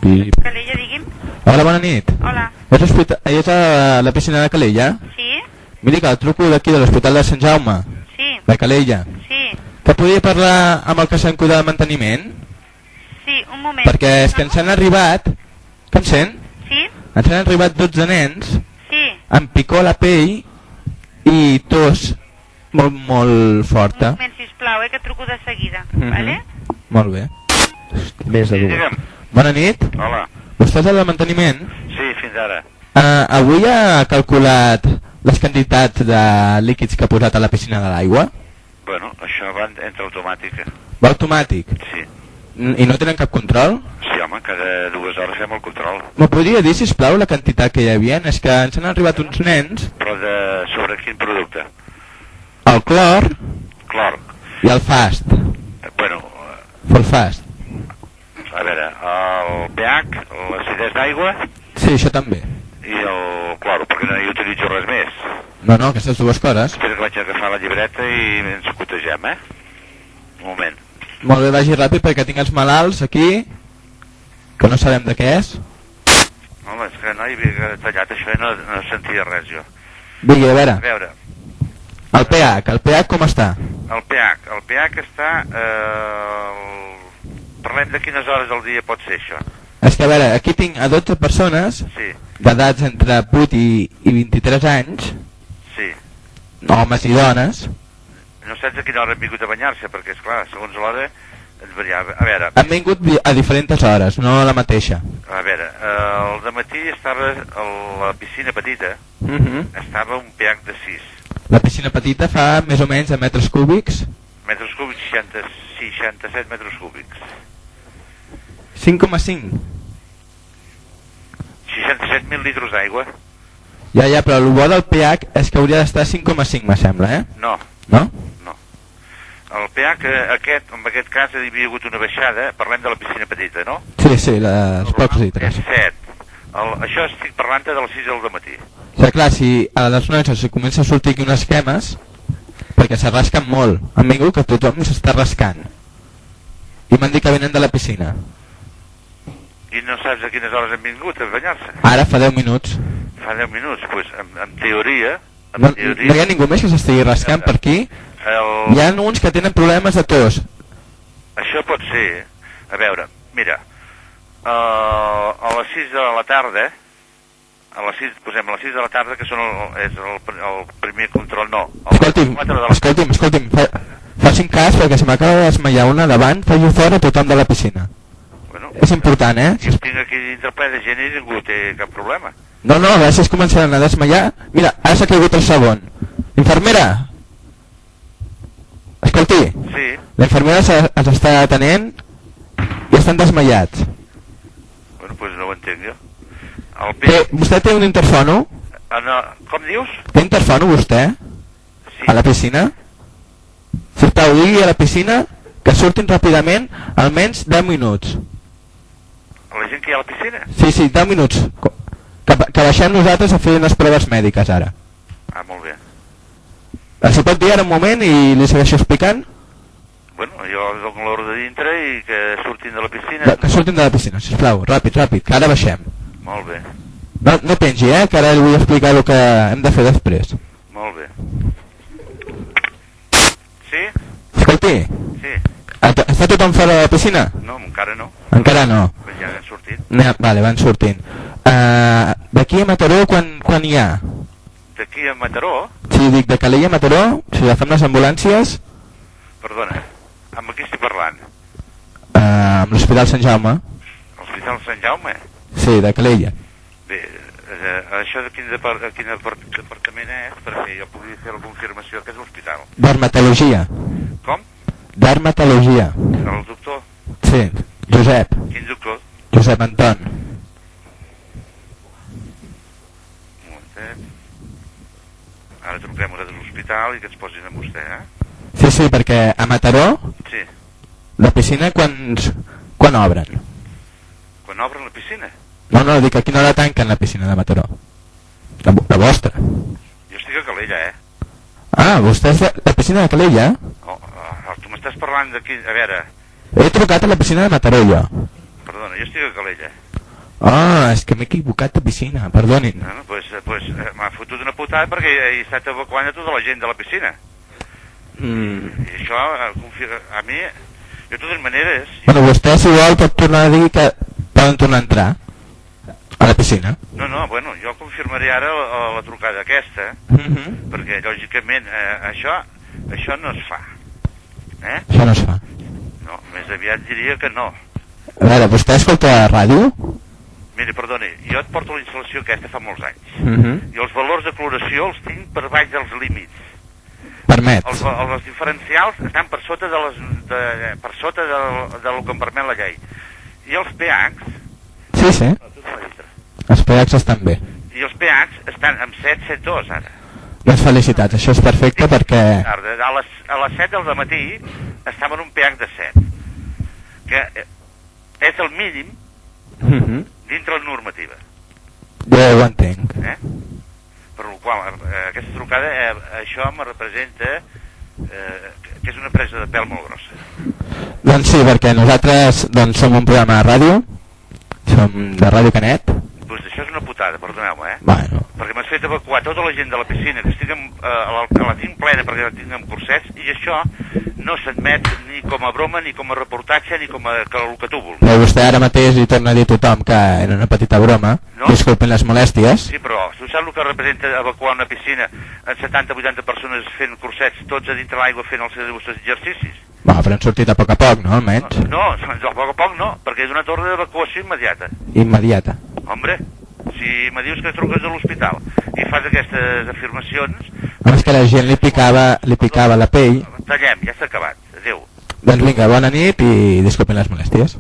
Sí. Calella, digui'm. Hola, bona nit. Hola. És a la piscina de Calella? Sí? Miri que el truco d'aquí de l'Hospital de Sant Jaume, Sí. de Calella. Sí. Que podria parlar amb el que s'encuida de manteniment? Sí, un moment. Perquè és que ens han arribat... Que em sent? Sí? Ens han arribat 12 nens Sí. amb picor a la pell i tos molt, molt forta. Un moment, sisplau, que truco de seguida. Mhm. Vale? Molt bé. Més de dur. Digue'm. Bona nit. Hola. Vostè és el de manteniment? Sí, fins ara. Avui ha calculat les quantitats de líquids que ha posat a la piscina de l'aigua? Bueno, això va entre automàtica. Va automàtic? Sí. I no tenen cap control? Sí, home, cada 2 hores fem el control. Me podria dir, sisplau, la quantitat que hi havia? És que ens han arribat uns nens... Però sobre quin producte? El clor Clor. i el fast. Bueno, Folfast. a veure, el pH, l'acidesa d'aigua Sí, això també. i el clor, perquè no hi utilitzo res més. No, aquestes dues coses. Espera que vaig agafar la llibreta i ens cotegem, Un moment. Molt bé, vagi ràpid perquè tinc els malalts aquí, que no sabem de què és. Home, és que no hi havia tallat això i no sentia res jo. Vigui, a veure, A veure, el pH com està? el pH està... Parlem de quines hores del dia pot ser això. És que a veure, aquí tinc a 12 persones Sí, d'edats entre 8 i 23 anys, sí. homes i dones. No saps a quina hora han vingut a banyar-se, perquè, esclar, segons l'hora ens variava. A veure, Han vingut a diferents hores, no a la mateixa. el dematí estava a la piscina petita, estava un pH de 6. La piscina petita fa més o menys de metres cúbics, Metres cúbics, 67 metres cúbics. 5,5. 67.000 litres d'aigua? Ja, però el bo del pH és que hauria d'estar 5,5, me sembla, No, No? no. El pH, en aquest cas, hi havia hagut una baixada, parlem de la piscina petita, no? Sí, les pocs És litres. 7. Això estic parlant de les 6 del matí. O sigui, clar, si a les noies si comença a sortir aquí unes esquemes, perquè se rasquen molt. Han vingut que tothom s'està rascant. I m'han dit que venen de la piscina. I no saps a quines hores han vingut a banyar-se? Ara fa 10 minuts. Fa 10 minuts, doncs en teoria... No hi ha ningú més que s'estigui rascant per aquí? Hi ha uns que tenen problemes de tos. Això pot ser... A veure, mira, a les 6 de la tarda, posem a les 6 de la tarda, que és el primer control, no. Escolti'm, facin cas perquè se m'acaba de desmaiar una davant, faci fora tothom de la piscina. Bueno, És important, si tinc aquí dintre ple de gent i ningú té cap problema. No, a veure si es començaran a desmaiar. Mira, ara s'ha caigut el segon. Infermera! Escolti, Sí, la infermera ens està atenent i estan desmaiats. bueno, doncs no ho entenc jo. Vostè té un interfono? No, com dius? Té interfono vostè? Sí. A la piscina? Sisplau, digui a la piscina que surtin ràpidament almenys 10 minuts. A la gent que hi ha a la piscina? Sí, 10 minuts. Que baixem nosaltres a fer unes proves mèdiques ara. Ah, molt bé. Si pot dir ara un moment i li segueixo explicant? Bueno, jo dono l'ordre dintre i que surtin de la piscina. Que surtin de la piscina, sisplau, ràpid, que ara baixem. Molt bé, No pengi, que ara li vull explicar el que hem de fer després. molt bé. Sí? Escolti, Sí. està tothom fora de la piscina? No, encara no. Encara no. Però ja han sortit. Vale, van sortint. D'aquí a Mataró, quan hi ha? D'aquí a Mataró, Sí, dic, de Calella a Mataró, si agafem les ambulàncies, perdona, amb qui estic parlant? amb l'Hospital Sant Jaume. L'Hospital Sant Jaume? Sí, de Calella. Bé, això de quin departament és? Perquè jo pugui fer la confirmació que és l'hospital. Dermatologia. Com? Dermatologia. El doctor? Sí, Josep. Quin doctor? Josep Anton. Un momentet. Ara truquem a l'hospital i que ens posin amb vostè, Sí, perquè a Mataró, Sí. la piscina quan obren? Quan obren la piscina? No, dic a quina hora tanquen la piscina de Mataró? La vostra. Jo estic a Calella, Vostè és de la piscina de Calella? Tu m'estàs parlant d'aquí... A veure, He trucat a la piscina de Mataró, jo. perdona, jo estic a Calella. Ah, és que m'he equivocat de piscina, perdonin. Bueno, m'ha fotut una putada perquè he estat evacuant a tota la gent de la piscina. I això, a mi, de totes maneres... Bueno, vostè, si vol, pot tornar a dir que poden tornar a entrar a la piscina. No, bueno, jo confirmaré ara la trucada aquesta, perquè, lògicament, això no es fa. Això no es fa. No, més aviat diria que no. A veure, vostè escolta la ràdio? Miri, perdoni, jo et porto la instal·lació aquesta fa molts anys. I els valors de cloració els tinc per baix dels límits. Permets. Els diferencials estan per sota del que em permet la llei. I els pH... Sí. Els pH estan bé. I els pH estan amb 7, 7, 2 ara. Les felicitats, això és perfecte perquè... A les 7 del matí estava en un pH de 7, que és el mínim dintre la normativa. Jo ho entenc. Per la qual aquesta trucada, això me representa que és una presa de pèl molt grossa. Doncs sí, perquè nosaltres som un programa de ràdio, som de Ràdio Canet. Doncs això és una putada, perdoneu-me, Bueno. perquè m'has fet evacuar tota la gent de la piscina, que estic la tinc plena perquè la tinc en cursets, i això no s'admet ni com a broma, ni com a reportatge, ni com a el que tu vulguis. Però vostè ara mateix li torna a dir a tothom que era una petita broma. No? Disculpen les molèsties. Sí, però tu saps el que representa evacuar una piscina amb 70-80 persones fent cursets, tots a dintre l'aigua fent els seus exercicis? Bueno, però han sortit a poc no, almenys? No, a poc no, perquè és una ordre d'evacuació immediata. Immediata. Hombre, si me dius que truques a l'hospital i fas aquestes afirmacions... És que la gent li picava la pell. Tallem, ja s'ha acabat. Adéu. Doncs vinga, bona nit i disculpen les molèsties.